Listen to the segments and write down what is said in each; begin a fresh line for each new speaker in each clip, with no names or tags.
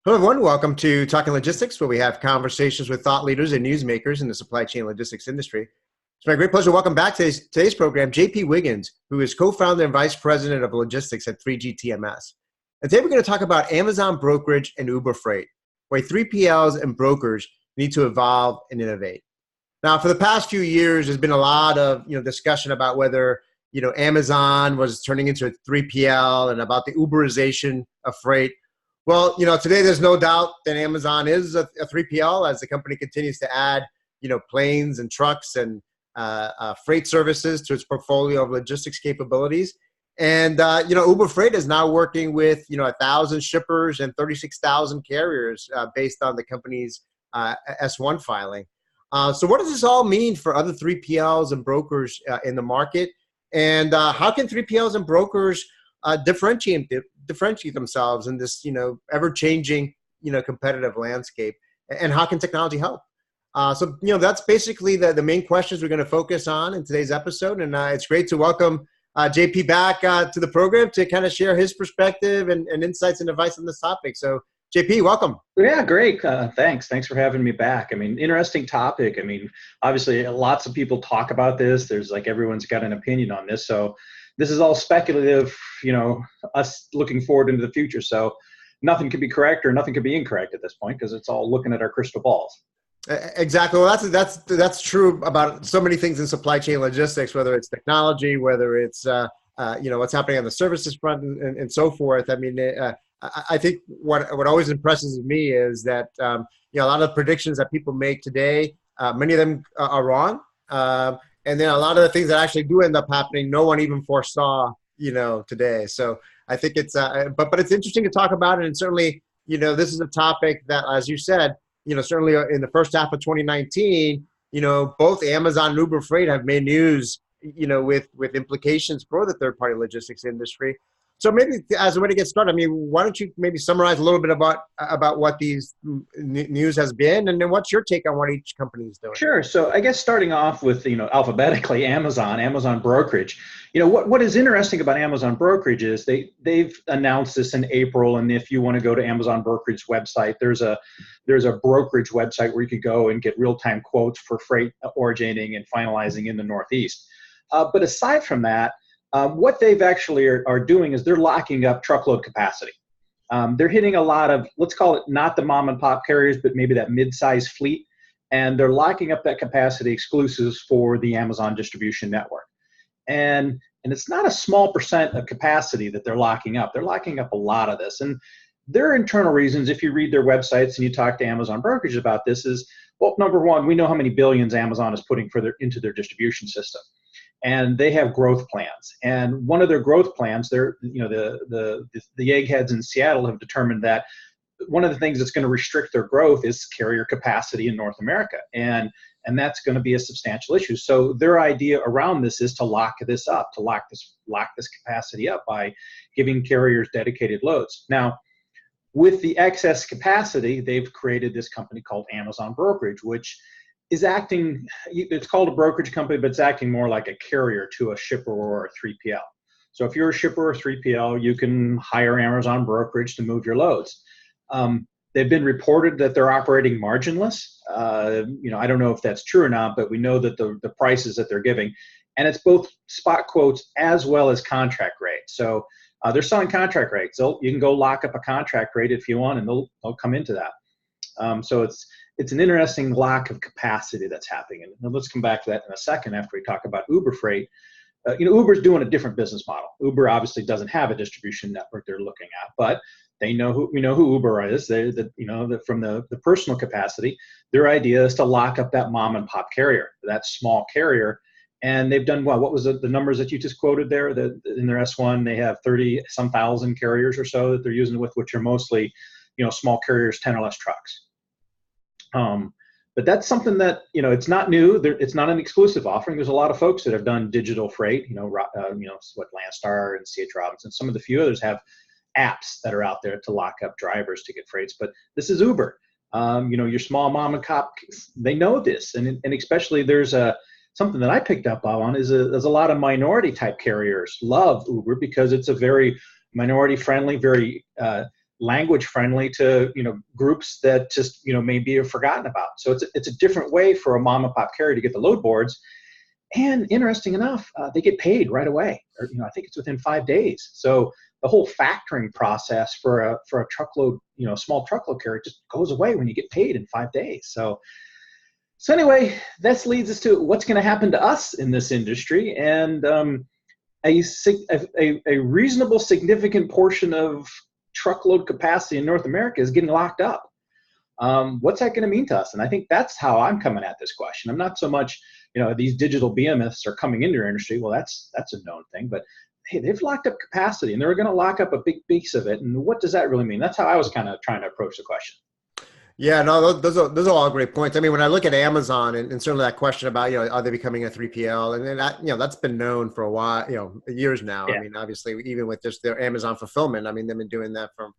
Hello, everyone. Welcome to Talking Logistics, where we have conversations with thought leaders and newsmakers in the supply chain logistics industry. It's my great pleasure to welcome back to today's program JP Wiggins, who is co-founder and vice president of logistics at 3G TMS. And today we're going to talk about Amazon Brokerage and Uber Freight, why 3PLs and brokers need to evolve and innovate. Now, for the past few years, there's been a lot of discussion about whether Amazon was turning into a 3PL and about the Uberization of freight. Well, today there's no doubt that Amazon is a 3PL as the company continues to add, planes and trucks and freight services to its portfolio of logistics capabilities. And, Uber Freight is now working with, 1,000 shippers and 36,000 carriers based on the company's S1 filing. So what does this all mean for other 3PLs and brokers in the market? And how can 3PLs and brokers differentiate themselves in this, ever-changing, competitive landscape? And how can technology help? So that's basically the main questions we're going to focus on in today's episode. And it's great to welcome JP back to the program to kind of share his perspective and insights and advice on this topic. So JP, welcome.
Yeah, great. Thanks for having me back. I mean, interesting topic. I mean, obviously lots of people talk about this. There's everyone's got an opinion on this. So this is all speculative, us looking forward into the future. So nothing could be correct or nothing could be incorrect at this point because it's all looking at our crystal balls.
Exactly. Well, that's true about so many things in supply chain logistics, whether it's technology, whether it's what's happening on the services front and so forth. I mean, I think what always impresses me is that a lot of the predictions that people make today, many of them are wrong. And then a lot of the things that actually do end up happening, no one even foresaw, today. So I think it's, but it's interesting to talk about it. And certainly, this is a topic that, as you said, certainly in the first half of 2019, both Amazon and Uber Freight have made news, with implications for the third-party logistics industry. So maybe as a way to get started, I mean, why don't you maybe summarize a little bit about what these news has been, and then what's your take on what each company is doing?
Sure. So I guess starting off with, alphabetically, Amazon Brokerage. What is interesting about Amazon Brokerage is they've announced this in April, and if you want to go to Amazon Brokerage website, there's a brokerage website where you could go and get real-time quotes for freight originating and finalizing in the Northeast. But aside from that, what they've actually are doing is they're locking up truckload capacity. They're hitting a lot of, let's call it not the mom and pop carriers, but maybe that mid-sized fleet. And they're locking up that capacity exclusives for the Amazon distribution network. And it's not a small percent of capacity that they're locking up. They're locking up a lot of this. And their internal reasons, if you read their websites and you talk to Amazon Brokerage about this, is, well, number one, we know how many billions Amazon is putting into their distribution system. And they have growth plans. And one of their growth plans, the eggheads in Seattle have determined that one of the things that's going to restrict their growth is carrier capacity in North America. And that's going to be a substantial issue. So their idea around this is to lock this up, to lock this capacity up by giving carriers dedicated loads. Now, with the excess capacity, they've created this company called Amazon Brokerage, which is acting, it's called a brokerage company, but it's acting more like a carrier to a shipper or a 3PL. So if you're a shipper or 3PL, you can hire Amazon Brokerage to move your loads. They've been reported that they're operating marginless. I don't know if that's true or not, but we know that the prices that they're giving, and it's both spot quotes as well as contract rates. So they're selling contract rates. You can go lock up a contract rate if you want, and they'll come into that. So it's an interesting lack of capacity that's happening. And let's come back to that in a second after we talk about Uber Freight. Uber's doing a different business model. Uber obviously doesn't have a distribution network they're looking at, but we know who Uber is. From the personal capacity, their idea is to lock up that mom and pop carrier, that small carrier. And they've done well. What was the numbers that you just quoted there? In their S1, they have 30-some thousand carriers or so that they're using with, which are mostly, small carriers, 10 or less trucks. But that's something that, it's not new. It's not an exclusive offering. There's a lot of folks that have done digital freight, Landstar and C.H. Robinson. Some of the few others have apps that are out there to lock up drivers to get freights. But this is Uber. Your small mom and pop, they know this. And especially there's something that I picked up on is there's a lot of minority type carriers love Uber because it's a very minority friendly, very language friendly to, groups that just, maybe are forgotten about. So it's a different way for a mom and pop carrier to get the load boards. And interesting enough, they get paid right away. Or, I think it's within 5 days. So the whole factoring process for a truckload, small truckload carrier just goes away when you get paid in 5 days. So anyway, this leads us to what's going to happen to us in this industry. And a reasonable, significant portion of truckload capacity in North America is getting locked up. What's that going to mean to us? And I think that's how I'm coming at this question. I'm not so much, these digital behemoths are coming into our industry. Well, that's a known thing. But hey, they've locked up capacity, and they're going to lock up a big piece of it. And what does that really mean? That's how I was kind of trying to approach the question.
Yeah, no, those are all great points. I mean, when I look at Amazon and certainly that question about, are they becoming a 3PL? And then that, that's been known for a while, years now. Yeah. I mean, obviously, even with just their Amazon fulfillment, I mean, they've been doing that for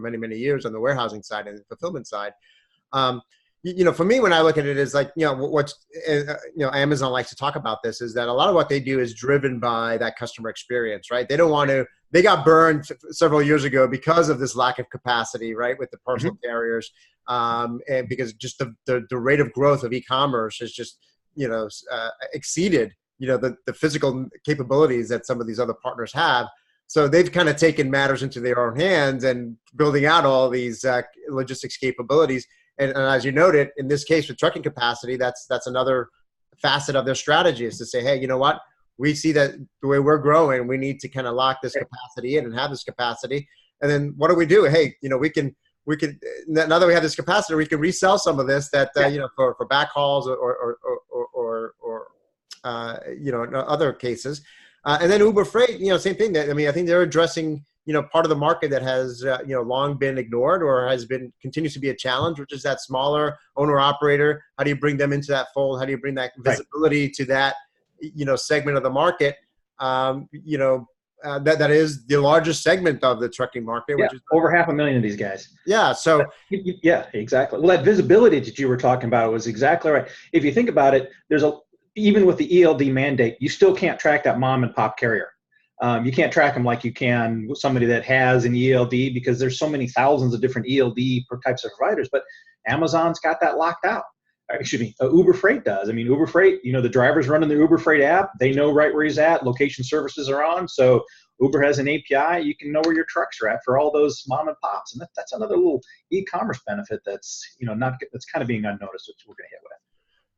many, many years on the warehousing side and the fulfillment side. For me, when I look at it, is like, Amazon likes to talk about this, is that a lot of what they do is driven by that customer experience, right? They got burned several years ago because of this lack of capacity, right? With the parcel carriers. And because just the rate of growth of e-commerce has just, exceeded, the physical capabilities that some of these other partners have. So they've kind of taken matters into their own hands and building out all these logistics capabilities. And as you noted, in this case with trucking capacity, that's another facet of their strategy, is to say, hey, you know what? We see that the way we're growing, we need to kind of lock this capacity in and have this capacity. And then what do? Hey, we can now that we have this capacity, we can resell some of this that for backhauls or other cases. And then Uber Freight, same thing. I think they're addressing part of the market that has long been ignored or continues to be a challenge, which is that smaller owner operator. How do you bring them into that fold? How do you bring that visibility to that segment of the market? That is the largest segment of the trucking market, which is
over 500,000 of these guys.
Yeah. So
yeah, exactly. Well, that visibility that you were talking about was exactly right. If you think about it, even with the ELD mandate, you still can't track that mom and pop carrier. You can't track them like you can with somebody that has an ELD, because there's so many thousands of different ELD types of providers. But Amazon's got that locked out. Excuse me, Uber Freight does. I mean, Uber Freight, the drivers running the Uber Freight app, they know right where he's at. Location services are on. So Uber has an API. You can know where your trucks are at for all those mom and pops. And that's another little e-commerce benefit that's, that's kind of being unnoticed, which we're going to hit with.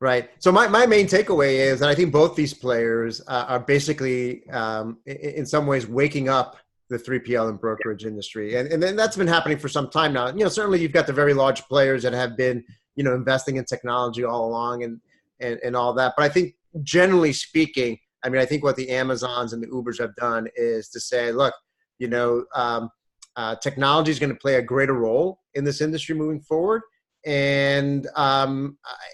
Right. So my main takeaway is that I think both these players are basically, in some ways, waking up the 3PL and brokerage industry. And then that's been happening for some time now. Certainly you've got the very large players that have been, investing in technology all along and all that. But I think generally speaking, I think what the Amazons and the Ubers have done is to say, look, technology is going to play a greater role in this industry moving forward. And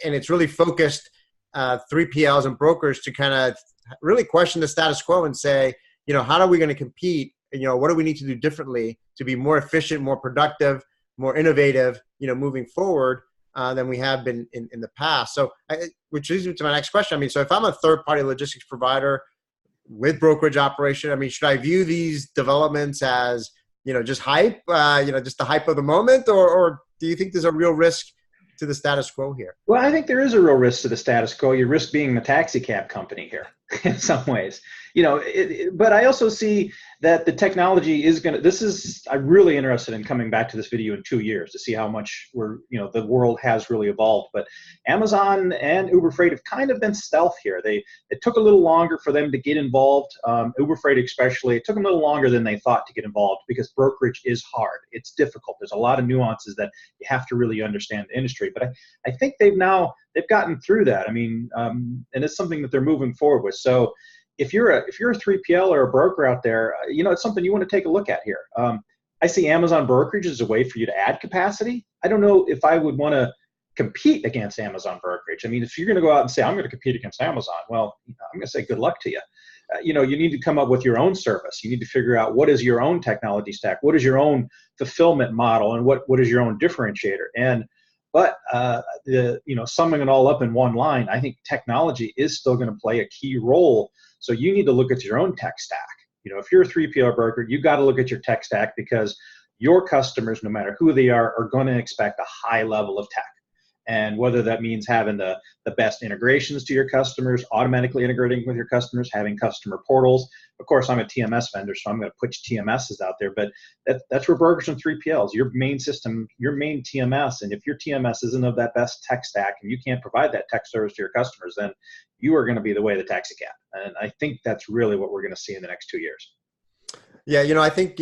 it's really focused 3PLs and brokers to kind of really question the status quo and say, how are we going to compete? What do we need to do differently to be more efficient, more productive, more innovative, moving forward than we have been in the past. So, which leads me to my next question. So if I'm a third-party logistics provider with brokerage operation, should I view these developments as, just hype, just the hype of the moment, or do you think there's a real risk to the status quo here?
Well, I think there is a real risk to the status quo. You risk being the taxi cab company here in some ways. But I also see that the technology is going to, I'm really interested in coming back to this video in 2 years to see how much the world has really evolved. But Amazon and Uber Freight have kind of been stealth here. It took a little longer for them to get involved. Uber Freight especially, it took them a little longer than they thought to get involved, because brokerage is hard. It's difficult. There's a lot of nuances that you have to really understand the industry. But I think they've gotten through that. And it's something that they're moving forward with. So if you're a 3PL or a broker out there, it's something you want to take a look at here. I see Amazon Brokerage as a way for you to add capacity. I don't know if I would want to compete against Amazon Brokerage. If you're going to go out and say, I'm going to compete against Amazon, well, I'm going to say good luck to you. You need to come up with your own service. You need to figure out what is your own technology stack, what is your own fulfillment model, and what is your own differentiator. But summing it all up in one line, I think technology is still going to play a key role. So you need to look at your own tech stack. If you're a 3PL broker, you got to look at your tech stack, because your customers, no matter who they are going to expect a high level of tech. And whether that means having the best integrations to your customers, automatically integrating with your customers, having customer portals. Of course, I'm a TMS vendor, so I'm going to put TMSs out there, but that's where brokers and 3PLs, your main system, your main TMS. And if your TMS isn't of that best tech stack and you can't provide that tech service to your customers, then you are going to be the way of the taxi cab. And I think that's really what we're going to see in the next 2 years.
Yeah, I think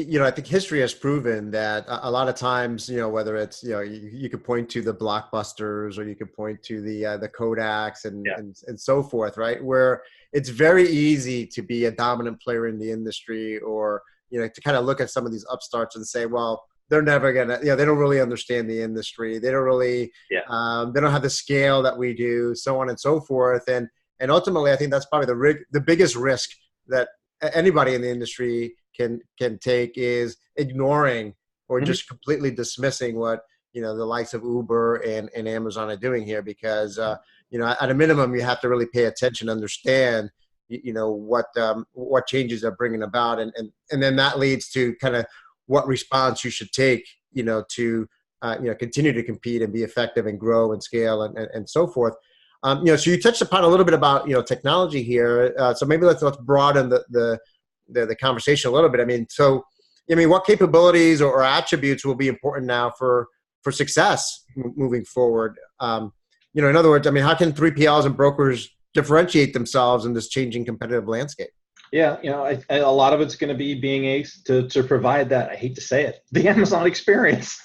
history has proven that a lot of times, whether it's, you could point to the Blockbusters or you could point to the Kodaks and so forth, right? Where it's very easy to be a dominant player in the industry, or, to kind of look at some of these upstarts and say, well, they're never gonna, they don't really understand the industry. They don't really, they don't have the scale that we do, so on and so forth. And ultimately, I think that's probably the biggest risk that anybody in the industry can take, is ignoring or just completely dismissing what the likes of Uber and Amazon are doing here, because at a minimum you have to really pay attention, understand what changes they're bringing about, and then that leads to kind of what response you should take to continue to compete and be effective and grow and scale and so forth. So you touched upon a little bit about technology here, so maybe let's broaden the conversation a little bit. What capabilities or attributes will be important now for success moving forward? In other words, how can 3PLs and brokers differentiate themselves in this changing competitive landscape?
Yeah, a lot of it's going to be being able to provide that, I hate to say it, the Amazon experience,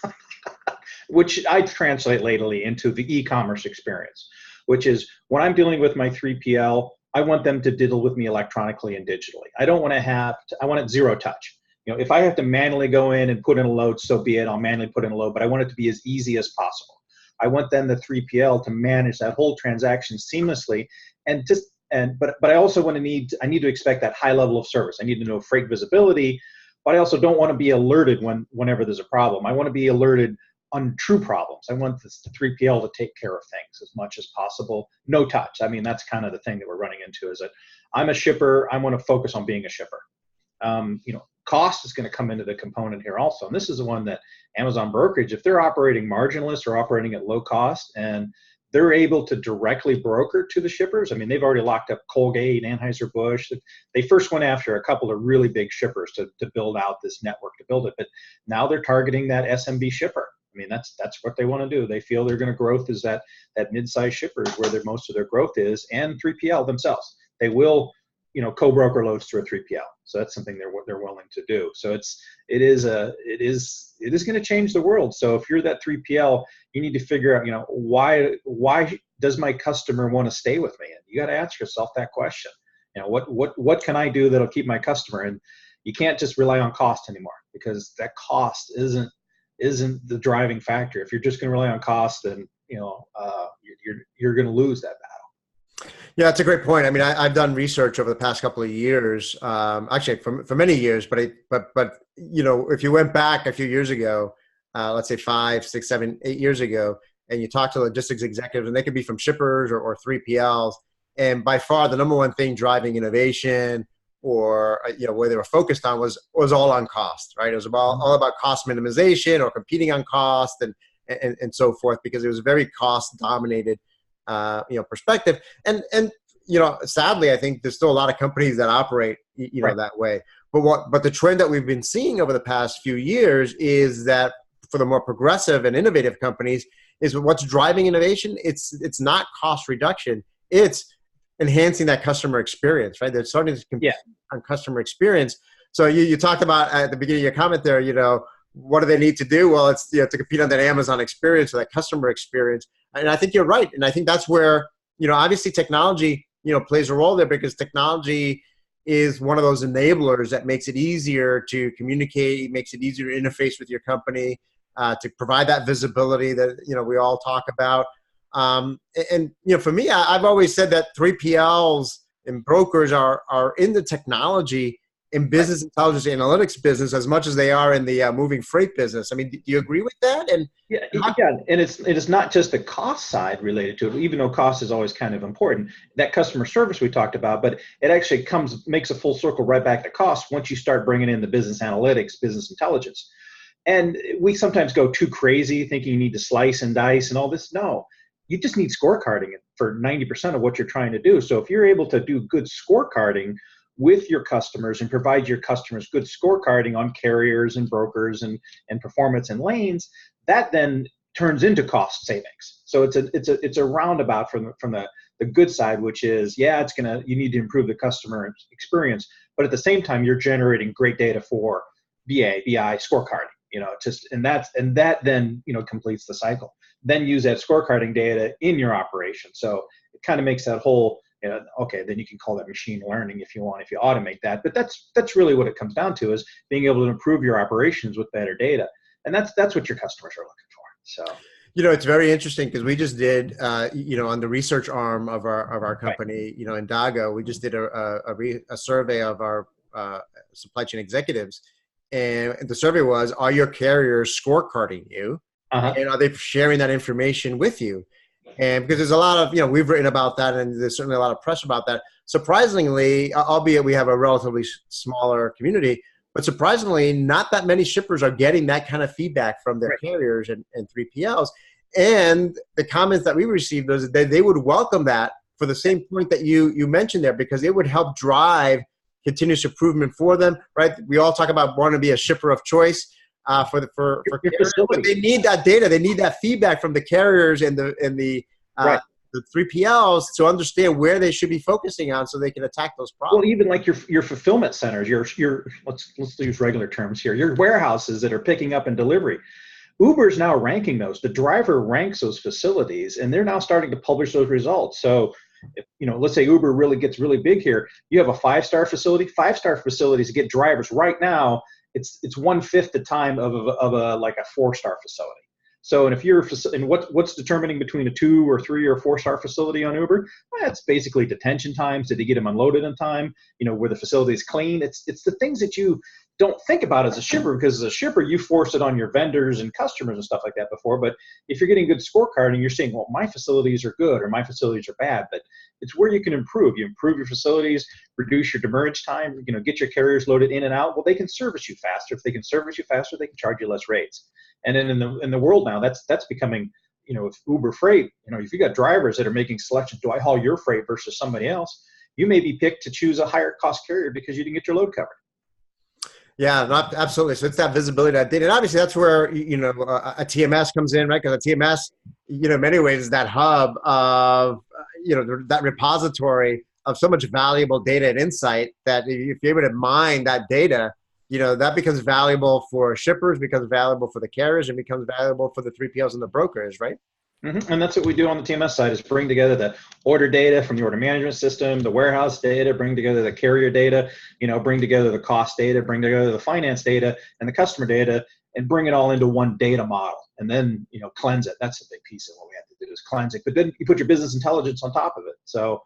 which I translate lately into the e-commerce experience, which is when I'm dealing with my 3PL, I want them to deal with me electronically and digitally. I don't want I want it zero touch. If I have to manually go in and put in a load, so be it, I'll manually put in a load, but I want it to be as easy as possible. I want then the 3PL to manage that whole transaction seamlessly, but I also I need to expect that high level of service. I need to know freight visibility, but I also don't want to be alerted whenever there's a problem. I want to be alerted on true problems. I want the 3PL to take care of things as much as possible. No touch. That's kind of the thing that we're running into, is that I'm a shipper. I want to focus on being a shipper. Cost is going to come into the component here also. And this is the one that Amazon Brokerage, if they're operating marginless or operating at low cost, and they're able to directly broker to the shippers. They've already locked up Colgate, Anheuser-Busch. They first went after a couple of really big shippers to build out this network, to build it. But now they're targeting that SMB shipper. That's what they want to do. They feel they're going to growth is that mid-sized shippers where most of their growth is, and 3PL themselves. They will, co-broker loads through a 3PL. So that's something they're willing to do. So it is going to change the world. So if you're that 3PL, you need to figure out, why does my customer want to stay with me? And you got to ask yourself that question. What can I do that'll keep my customer? And you can't just rely on cost anymore, because that cost isn't the driving factor. If you're just going to rely on cost, then you're going to lose that battle.
Yeah, that's a great point. I've done research over the past couple of years, actually for many years, but if you went back a few years ago, let's say 5, 6, 7, 8 years ago, and you talk to logistics executives, and they could be from shippers or 3PLs, and by far the number one thing driving innovation, or where they were focused on, was all on cost, right? It was all about cost minimization or competing on cost and so forth, because it was a very cost dominated perspective. And sadly, I think there's still a lot of companies that operate that way. But the trend that we've been seeing over the past few years is that for the more progressive and innovative companies, is what's driving innovation. It's not cost reduction. It's enhancing that customer experience, right? They're starting to compete on customer experience. So you talked about at the beginning of your comment there, what do they need to do? Well, it's to compete on that Amazon experience or that customer experience. And I think you're right. And I think that's where, obviously technology, plays a role there, because technology is one of those enablers that makes it easier to communicate, makes it easier to interface with your company, to provide that visibility that, we all talk about. For me, I've always said that 3PLs and brokers are in the technology in business intelligence analytics business as much as they are in the moving freight business. Do you agree with that? And
and it's not just the cost side related to it, even though cost is always kind of important. That customer service we talked about, but it actually makes a full circle right back to cost once you start bringing in the business analytics, business intelligence. And we sometimes go too crazy thinking you need to slice and dice and all this. No, you just need scorecarding for 90% of what you're trying to do. So if you're able to do good scorecarding with your customers and provide your customers good scorecarding on carriers and brokers and performance and lanes, that then turns into cost savings. So it's a roundabout from the good side, which is, yeah, you need to improve the customer experience, but at the same time, you're generating great data for BI scorecarding, and that then, completes the cycle. Then use that scorecarding data in your operation. So it kind of makes that whole, okay, then you can call that machine learning if you want, if you automate that. But that's really what it comes down to, is being able to improve your operations with better data. And that's what your customers are looking for. So,
it's very interesting because we just did, on the research arm of our company, in Dago, we just did a survey of our supply chain executives. And the survey was, are your carriers scorecarding you? And are they sharing that information with you? And because there's a lot of, we've written about that, and there's certainly a lot of press about that. Surprisingly, albeit we have a relatively smaller community, but surprisingly, not that many shippers are getting that kind of feedback from their carriers and 3PLs. And the comments that we received was that they would welcome that for the same point that you mentioned there, because it would help drive continuous improvement for them, right? We all talk about wanting to be a shipper of choice for carriers, but they need that data. They need that feedback from the carriers and the 3PLs to understand where they should be focusing on, so they can attack those problems.
Well, even like your fulfillment centers, your let's use regular terms here, your warehouses that are picking up and delivery. Uber's now ranking those. The driver ranks those facilities, and they're now starting to publish those results. So, if, let's say Uber really gets really big here, you have a 5-star facility. 5-star facilities to get drivers right now, it's 1/5 the time of a 4-star facility. So, and if you're, and what's determining between a 2 or 3 or 4-star facility on Uber? Well, that's basically detention times. Did they get them unloaded in time? Where the facility is clean. It's the things that you don't think about as a shipper, because as a shipper, you force it on your vendors and customers and stuff like that before. But if you're getting good scorecarding, you're saying, well, my facilities are good or my facilities are bad. But it's where you can improve. You improve your facilities, reduce your demurrage time, get your carriers loaded in and out. Well, they can service you faster. If they can service you faster, they can charge you less rates. And then in the world now, that's becoming, if Uber Freight, if you got drivers that are making selections, do I haul your freight versus somebody else? You may be picked to choose a higher cost carrier because you didn't get your load covered.
Yeah, absolutely. So it's that visibility, that data. And obviously that's where, a TMS comes in, right? Because a TMS, in many ways is that hub of, that repository of so much valuable data and insight that if you're able to mine that data, that becomes valuable for shippers, becomes valuable for the carriers, and becomes valuable for the 3PLs and the brokers, right?
Mm-hmm. And that's what we do on the TMS side, is bring together the order data from the order management system, the warehouse data, bring together the carrier data, bring together the cost data, bring together the finance data and the customer data, and bring it all into one data model, and then, cleanse it. That's a big piece of what we have to do, is cleanse it. But then you put your business intelligence on top of it. So,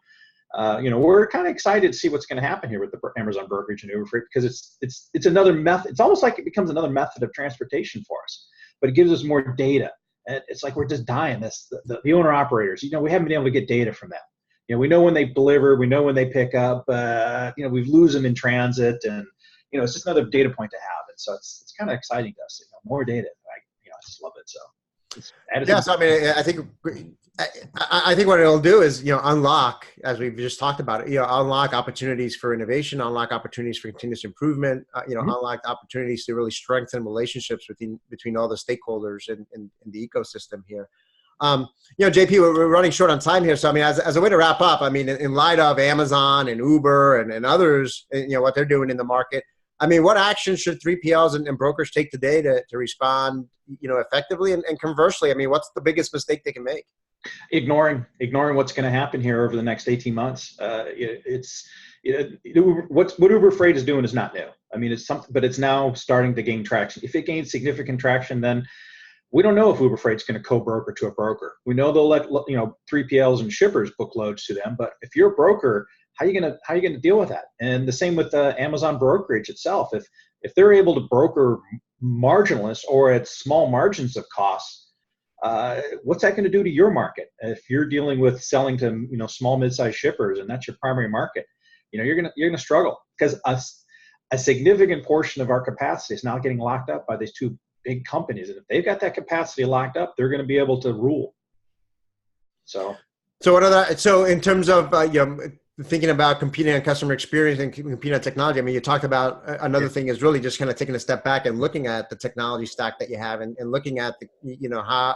we're kind of excited to see what's going to happen here with the Amazon Brokerage and Uber Freight, because it's another method. It's almost like it becomes another method of transportation for us, but it gives us more data. And it's like we're just dying this. The owner operators, we haven't been able to get data from them. We know when they deliver, we know when they pick up. We lose them in transit, and it's just another data point to have. And so it's kind of exciting to us. More data. I just love it. So it's added.
Yes, I mean, I think what it'll do is, unlock, as we've just talked about it, unlock opportunities for innovation, unlock opportunities for continuous improvement, unlock opportunities to really strengthen relationships between all the stakeholders in the ecosystem here. JP, we're running short on time here. So, I mean, as a way to wrap up, I mean, in light of Amazon and Uber and others, what they're doing in the market, I mean, what actions should 3PLs and brokers take today to respond, effectively? And conversely, I mean, what's the biggest mistake they can make?
Ignoring what's going to happen here over the next 18 months. What Uber Freight is doing is not new. I mean, it's something, but it's now starting to gain traction. If it gains significant traction, then we don't know if Uber Freight's going to co-broker to a broker. We know they'll let 3PLs and shippers book loads to them, but if you're a broker, how are you going to deal with that? And the same with Amazon Brokerage itself. If they're able to broker marginless or at small margins of costs, what's that going to do to your market? If you're dealing with selling to small mid-sized shippers and that's your primary market, you're gonna struggle, because a significant portion of our capacity is now getting locked up by these two big companies. And if they've got that capacity locked up, they're going to be able to rule. So
in terms of thinking about competing on customer experience and competing on technology, I mean, you talked about another thing is really just kind of taking a step back and looking at the technology stack that you have, and looking at how,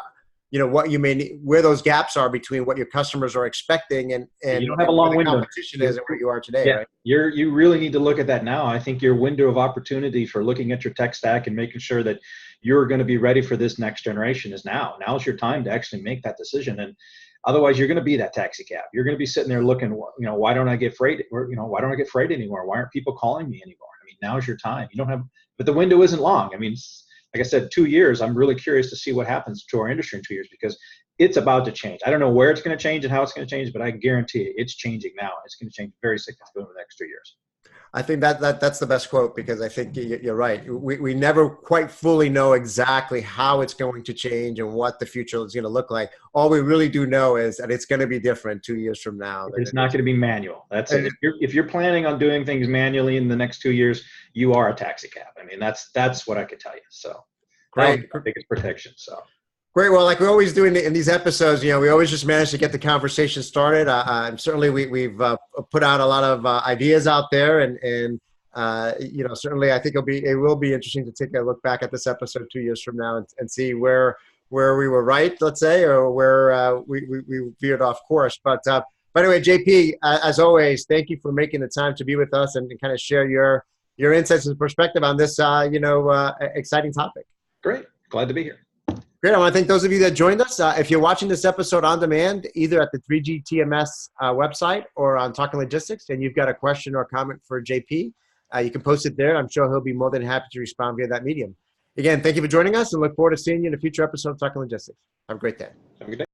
what you may need, where those gaps are between what your customers are expecting and
you don't have a long window.
Competition is and where you are today, right?
You really need to look at that now. I think your window of opportunity for looking at your tech stack and making sure that you're going to be ready for this next generation is now. Now's your time to actually make that decision. And otherwise, you're going to be that taxi cab. You're going to be sitting there looking, why don't I get freight? Or, why don't I get freight anymore? Why aren't people calling me anymore? I mean, now's your time. You don't have, but the window isn't long. I mean, like I said, 2 years. I'm really curious to see what happens to our industry in 2 years, because it's about to change. I don't know where it's going to change and how it's going to change, but I guarantee you it's changing now. It's going to change very significantly in the next 2 years.
I think that's the best quote, because I think you're right. We never quite fully know exactly how it's going to change and what the future is going to look like. All we really do know is that it's going to be different 2 years from now.
It's not going to be manual. That's it. If you're planning on doing things manually in the next 2 years, you are a taxi cab. I mean, that's what I could tell you. So
great.
Our biggest protection. So.
Great. Well, like we always do in these episodes, we always just manage to get the conversation started. Certainly, we've put out a lot of ideas out there, and certainly, I think it will be interesting to take a look back at this episode 2 years from now and see where we were right, let's say, or where we veered off course. But by the way, JP, as always, thank you for making the time to be with us and kind of share your insights and perspective on this exciting topic.
Great. Glad to be here.
Great. I want to thank those of you that joined us. If you're watching this episode on demand, either at the 3G TMS website or on Talking Logistics, and you've got a question or a comment for JP, you can post it there. I'm sure he'll be more than happy to respond via that medium. Again, thank you for joining us, and look forward to seeing you in a future episode of Talking Logistics. Have a great day.
Have a good day.